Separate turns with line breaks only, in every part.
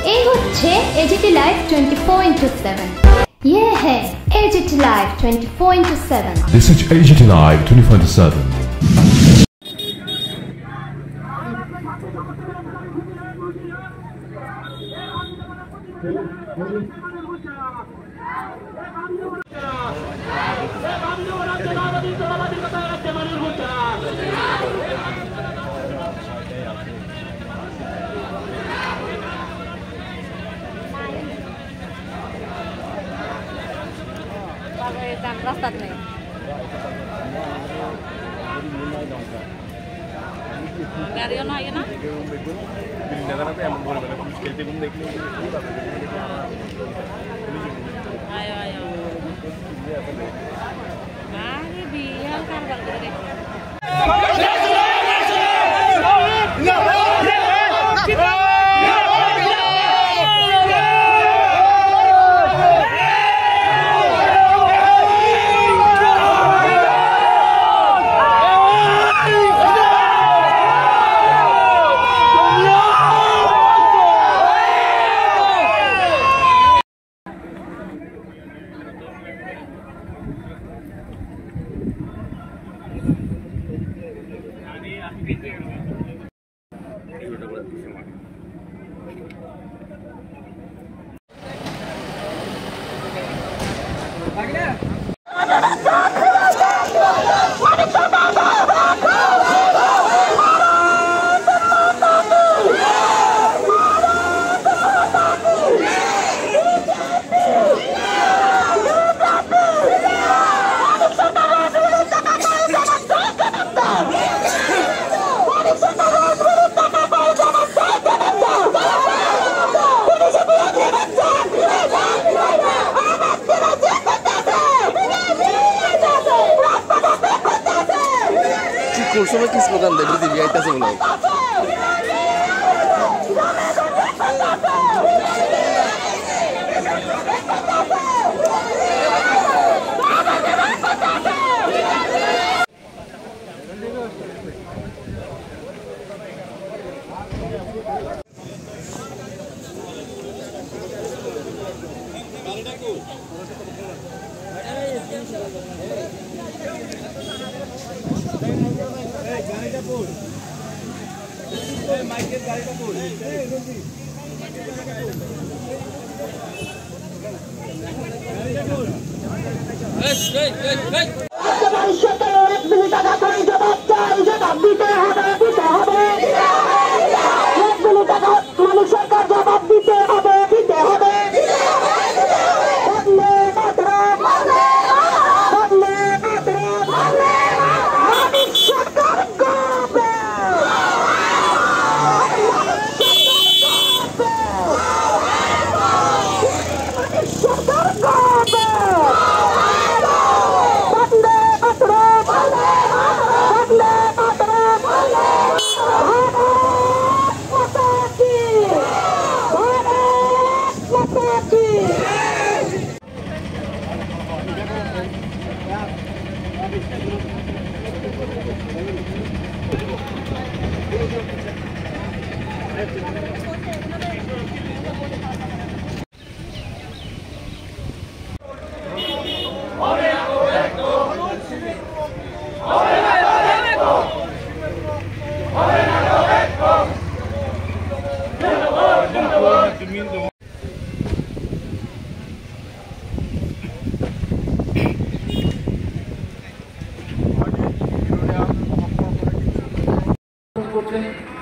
এই হচ্ছে AGT live 24/7। ये है AGT Live 24/7।
This is AGT Live 24/7।
রাস্তাত নেই গাড়িও না আগে না আয় আয় আরে বিয়াল কারবার করে
কোন সময় কি স্লোগান দেবে দিদি আইতাছে বলে
সরকার জবাব দিতে হবে দিতে হবে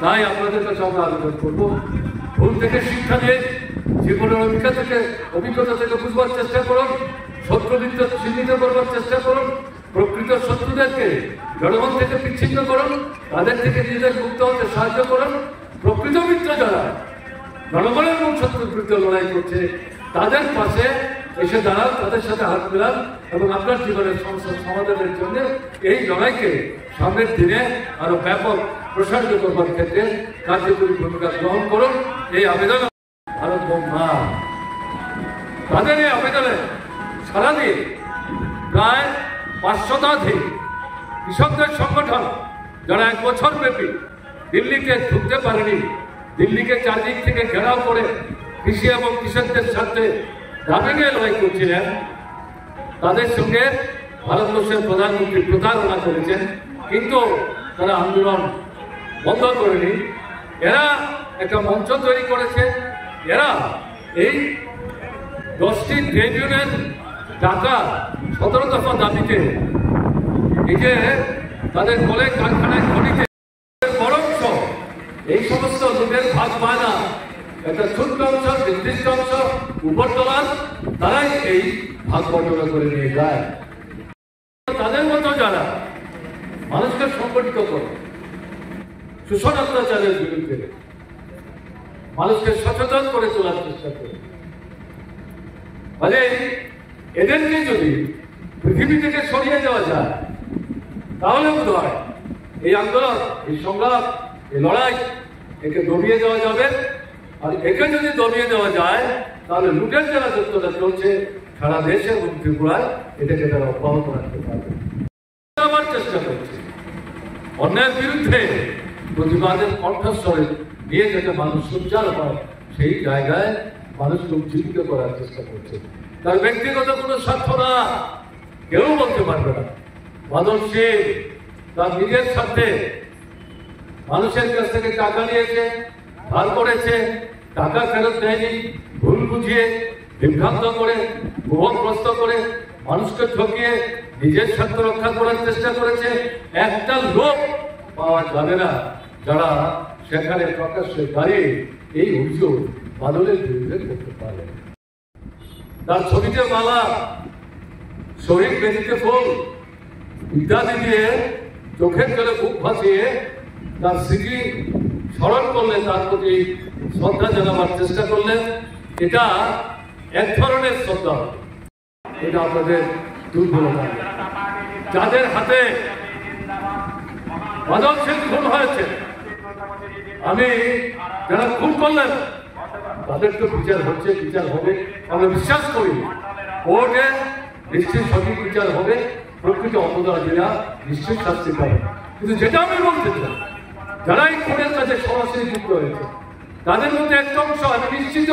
তাই আপনাদের কাছে আমরা আবেদন করবো ভুল থেকে শিক্ষা দিয়ে জীবনের অভিজ্ঞতা থেকে বুঝবার চেষ্টা করুন, শত্রুবিদ্যা চিহ্নিত করবার চেষ্টা করুন, প্রকৃত শত্রুদেরকে জনগণ থেকে বিচ্ছিন্ন করুন, তাদের থেকে নিজেদের মুক্ত হতে সাহায্য করুন। প্রকৃত মিত্র যারা জনগণের মূল শত্রুর বিরুদ্ধে লড়াই করছে তাদের পাশে এসে দাঁড়ান, তাদের সাথে হাত মেলান এবং আপনার জীবনের সমস্যার সমাধানের জন্য এই লড়াইকে সামনের দিনে আরো ব্যাপক প্রসারিত করবার ক্ষেত্রে কার্যকরী ভূমিকা গ্রহণ করুন। এই আবেদন ভারত মা তাদের এই আবেদনে সারাদিন প্রায় 500 কৃষকদের সংগঠন যারা 1 বছর ব্যাপী দিল্লিতে ঢুকতে পারেনি, দিল্লিকে চারদিক থেকে ঘেরাও করে কৃষি এবং কৃষকদের সাথে দাবিকে লড়াই করছিলেন, তাদের সঙ্গে ভারতবর্ষের প্রধানমন্ত্রী প্রতারণা করেছেন, কিন্তু তারা আন্দোলন বন্ধ করেনি। এরা একটা মঞ্চ তৈরি করেছে, এরা এই 10টি ট্রেড ইউনিয়ন টাকা 17 দফা দাবিতে এই যে তাদের কলে কারখানায় খনিতে বরংশ এই সমস্ত লোকের ভাগ পায় না, একটা ছোট্ট অংশ নির্দিষ্ট অংশ উপরতলার তারাই এই ভাগ বন্টনা করে নিয়ে যায়। তাদের মতো যারা মানুষকে সংগঠিত করে শোষণ অত্যাচারের বিরুদ্ধে মানুষকে সচেতন করে তোলার চেষ্টা করে, মানে এদেরকে যদি পৃথিবী থেকে সরিয়ে দেওয়া যায় তাহলে বোধ হয় এই আন্দোলন, এই সংগ্রাম, এই লড়াই একে দমিয়ে দেওয়া যাবে। আর একে যদি দমিয়ে দেওয়া যায় তাহলে লুটের যারা যন্ত্রণা চলছে সারা দেশে এবং ত্রিপুরায় এটাকে তারা অব্যাহত রাখতে পারবে। আমার চেষ্টা করছে অন্যায়ের বিরুদ্ধে প্রতিবাদের কণ্ঠস্বরে নিয়ে যেতে মানুষ সোচ্চার হয়, সেই জায়গায় মানুষকে উজ্জীবিত করার চেষ্টা করছে। তার ব্যক্তিগত কোনো স্বার্থ না, কেউ বলতে পারবে না। বাদল সিং তার নিজের স্বার্থে মানুষের কাছ থেকে টাকা নিয়েছে, ধার করেছে, টাকা ফেরত দেয়নি, ভুল বুঝিয়ে বিভ্রান্ত করে মোহগ্রস্ত করে মানুষকে ঠকিয়ে নিজের স্বার্থ রক্ষা করার চেষ্টা করেছে। একটা লোক পাওয়া যাবে না যারা সেখানে প্রকাশ্যে দাঁড়িয়ে এই অভিযোগ বাদলের বিরুদ্ধে করতে পারে। তার ছবিতে মালা, শরীর বেদিতে ফুল ইত্যাদি দিয়ে চোখের জলে বুক ভাসিয়ে তার স্মৃতি স্মরণ করলেন, তার প্রতি শ্রদ্ধা জানাবার চেষ্টা করলেন। এটা এক ধরনের শ্রদ্ধা, এটা আপনাদের দুর্বলতা। যাদের হাতে বাদল সিং খুন হয়েছে, আমি যারা খুন করলেন তাদের তো বিচার হচ্ছে, বিচার হবে, আমরা বিশ্বাস করি কোর্টে নিশ্চয়ই সঠিক বিচার হবে, প্রকৃত অপরাধীরা নিশ্চয়ই শাস্তি পাবে। কিন্তু যেটা আমি বলতে চাই, যারা এই খুনের কাছে সরাসরি যুক্ত হয়েছে তাদের মধ্যে একটা অংশ আমি নিশ্চিত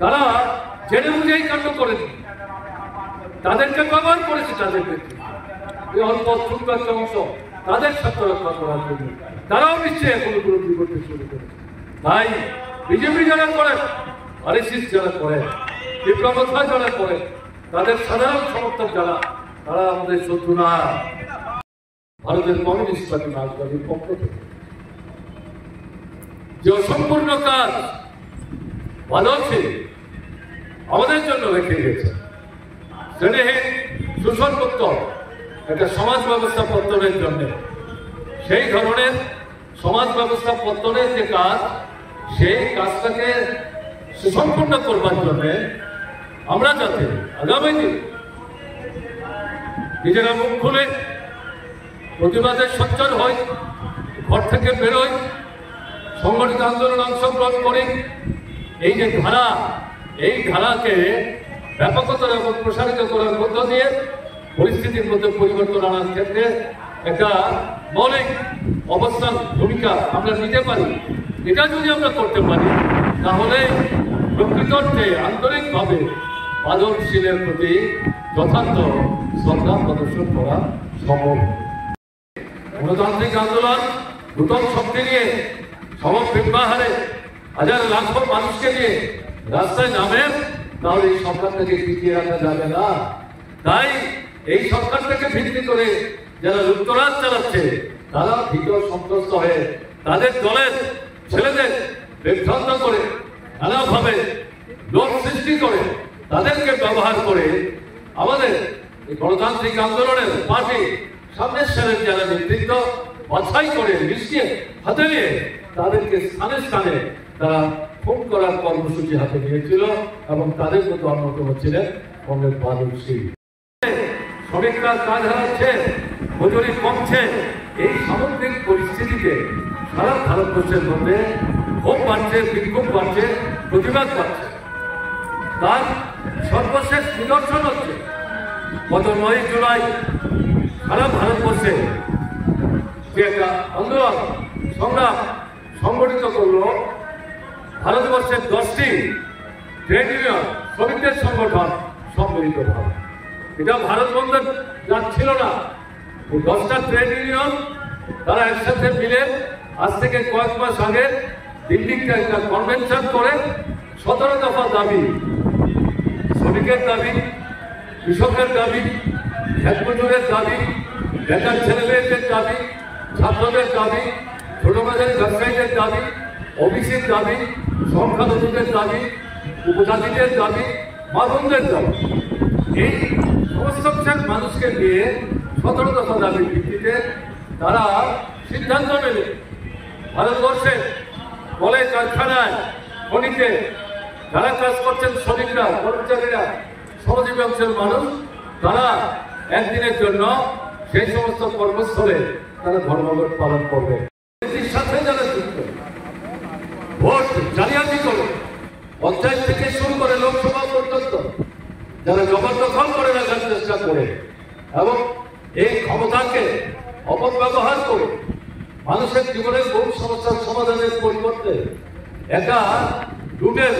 তারা জেনে বুঝে এই কাণ্ড করেছে, তাদেরকে ব্যবহার করেছে, তাদের অল্প ছোট্ট একটা অংশ তাদের স্বার্থ রক্ষা করার জন্য তারাও নিশ্চয়ই এখনো বিরোধী করতে শুরু করেছে। তাই বিজেপি যারা করে, আরএসএস যারা করে, বিপ্লবতা যারা করে, তাদের সাধারণ সমর্থক যারা, তারা আমাদের শত্রু না। ভারতের কমিউনিস্ট পার্টি মার্ক্সবাদীর পক্ষ থেকে যে অসম্পূর্ণ কাজ বাদল সিং আমাদের জন্য রেখে গেছে, শ্রেণীহীন শোষণমুক্ত একটা সমাজ ব্যবস্থা পত্তনের জন্য, সেই ধরনের সমাজ ব্যবস্থা পত্তনের যে কাজ, সেই কাজটাকে সুসম্পন্ন করবার জন্য আমরা যাতে আগামী দিন নিজেরা মুখ খুলে প্রতিবাদে সচ্ছল হই, ঘর থেকে বেরোই, সংগঠিত আন্দোলন অংশগ্রহণ করি, এই যে ধারা, এই ধারাকে ব্যাপকতর এবং প্রসারিত করার মধ্য দিয়ে পরিস্থিতির মধ্যে পরিবর্তন আনার ক্ষেত্রে একটা মৌলিক অবস্থান ভূমিকা আমরা নিতে পারি। এটা যদি আমরা করতে পারি তাহলে প্রকৃতার্থে আন্তরিকভাবে বাদল সিংয়ের প্রতি যথার্থ শ্রদ্ধা প্রদর্শন করা সম্ভব। গণতান্ত্রিক আন্দোলন নূতন শক্তি নিয়ে সমবিহারে হাজার লাখো মানুষকে নিয়ে রাস্তায় নামে, তাহলে এই সরকারটাকে টিকিয়ে রাখা যাবে না। তাই এই সরকারটাকে ভিত্তি করে যারা লুটতরাজ চালাচ্ছে তারা ভীত সন্ত্রস্ত হয়ে তাদের দলের ছেলেদের বিভ্রান্ত করে নানাভাবে লোক সৃষ্টি করে তাদেরকে ব্যবহার করে আমাদের গণতান্ত্রিক আন্দোলনের পার্টি সামনের সারের যারা নেতৃত্ব বাছাই করে মিশিয়ে হাতে নিয়ে তাদেরকে স্থানে স্থানে তারা ফোন করার কর্মসূচি হাতে নিয়েছিল এবং তাদের মতো অন্যতম ছিলেন কংগ্রেস বাদল সিং। শ্রমিকরা কাজ হারাচ্ছে, মজুরি কমছে, এই সামগ্রিক পরিস্থিতিতে সারা ভারতবর্ষের মধ্যে ক্ষোভ বাড়ছে, বিক্ষোভ বাড়ছে, প্রতিবাদ বাড়ছে। তার সর্বশেষ নিদর্শন হচ্ছে গত 9 জুলাই সারা ভারতবর্ষে যে একটা আন্দোলন সংগ্রাম সংগঠিত করলো ভারতবর্ষের 10টি ট্রেড ইউনিয়ন শ্রমিকদের সংগঠন সম্মিলিত ভাবে, এটা ভারত বন্ধের রাত ছিল না। 10টা ট্রেড ইউনিয়ন তারা একসাথে মিলে আজ থেকে কয়েক মাস আগে দিল্লিতে একটা কনভেনশন করে 17 দফা দাবি, শ্রমিকের দাবি, কৃষকের দাবি, খেতমজুরের দাবি, বেকার ছেলেমেয়েদের দাবি, ছাত্রদের দাবি, ছোট বাজারের ব্যবসায়ীদের দাবি, ওবিসির দাবি, সংখ্যালঘুদের দাবি, উপজাতিদের দাবি, মাদকদের দাবি, এই সমস্ত মানুষকে নিয়ে 17 দফা দাবির ভিত্তিতে তারা সিদ্ধান্ত নেবে ভারতবর্ষে কলেজ, কারখানায়, খনিতে যারা কাজ করছেন শ্রমিকরা, কর্মচারীরা, শ্রমজীবী অংশের মানুষ, তারা একদিনের জন্য সেই সমস্ত কর্মস্থলে তারা ধর্মঘট পালন করবে। এটির সাথে যারা যুক্ত, ভোট জালিয়াতি করে পঞ্চায়েত থেকে শুরু করে লোকসভা পর্যন্ত যারা জবরদখল করে রাখার চেষ্টা করে এবং এই ক্ষমতাকে অপব্যবহার করে মানুষের জীবনের বহু সমস্যার সমাধানের পরিবর্তে একটা লুটের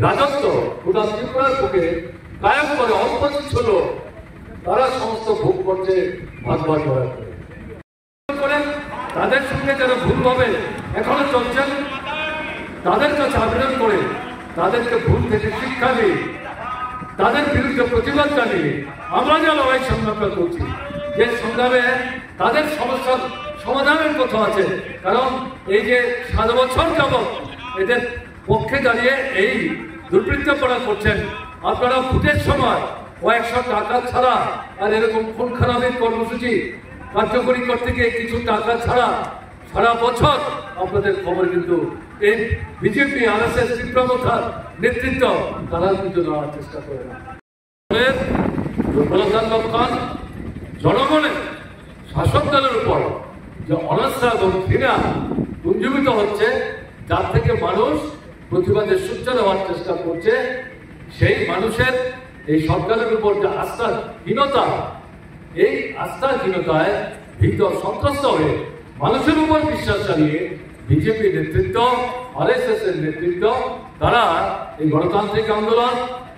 রাজত্ব গোটা ত্রিপুরার বুকে কায়েম করে অল্প ছিল, তারা সমস্ত ভোগ করছে ভাগ করে। তাদের সঙ্গে যারা ভুলভাবে এখনো চলছেন তাদের কাছে আবেদন করে তাদেরকে ভুল থেকে শিক্ষা দিয়ে তাদের বিরুদ্ধে প্রতিবাদ জানিয়ে আমরা যে লড়াই সংগ্রামটা করছি, যে সংগ্রামে তাদের সমস্যার সমাধানের কথা আছে। কারণ এই যে 7 বছর যাবৎ এদের পক্ষে দাঁড়িয়ে এই দুর্বৃত্তপনা করছেন, আপনারা ভোটের সময় কয়েকশো টাকা ছাড়া আর এরকম খুন খারাপের কর্মসূচি কার্যকরী করতে গিয়ে কিছু টাকা ছাড়া সারা বছর আপনাদের খবর কিন্তু এই বিজেপি, RSS, তীব্রতার নেতৃত্ব তারা কিন্তু নেওয়ার চেষ্টা করে না। দুর্বলতার লক্ষণ জনগণের শাসক দলের উপর যে অনাস্থা এবং ঘৃণা পুঞ্জীভূত হচ্ছে, যার থেকে মানুষ প্রতিবাদের সূচনা হওয়ার চেষ্টা করছে। সেই মানুষের এই সরকারের উপর যে আস্থাহীনতা, এই আস্থাহীনতায় ভীত সন্ত্রস্ত হয়ে মানুষের উপর বিশ্বাস হারিয়ে বিজেপি নেতৃত্ব, RSS এর নেতৃত্ব, তারা এই গণতান্ত্রিক আন্দোলন,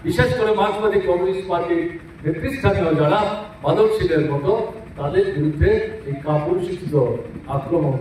বিশেষ করে মার্ক্সবাদী কমিউনিস্ট পার্টির নেতৃস্থানীয় যারা বাদল শীলের মতো, তাদের বিরুদ্ধে এই কাপুরুষিত আক্রমণ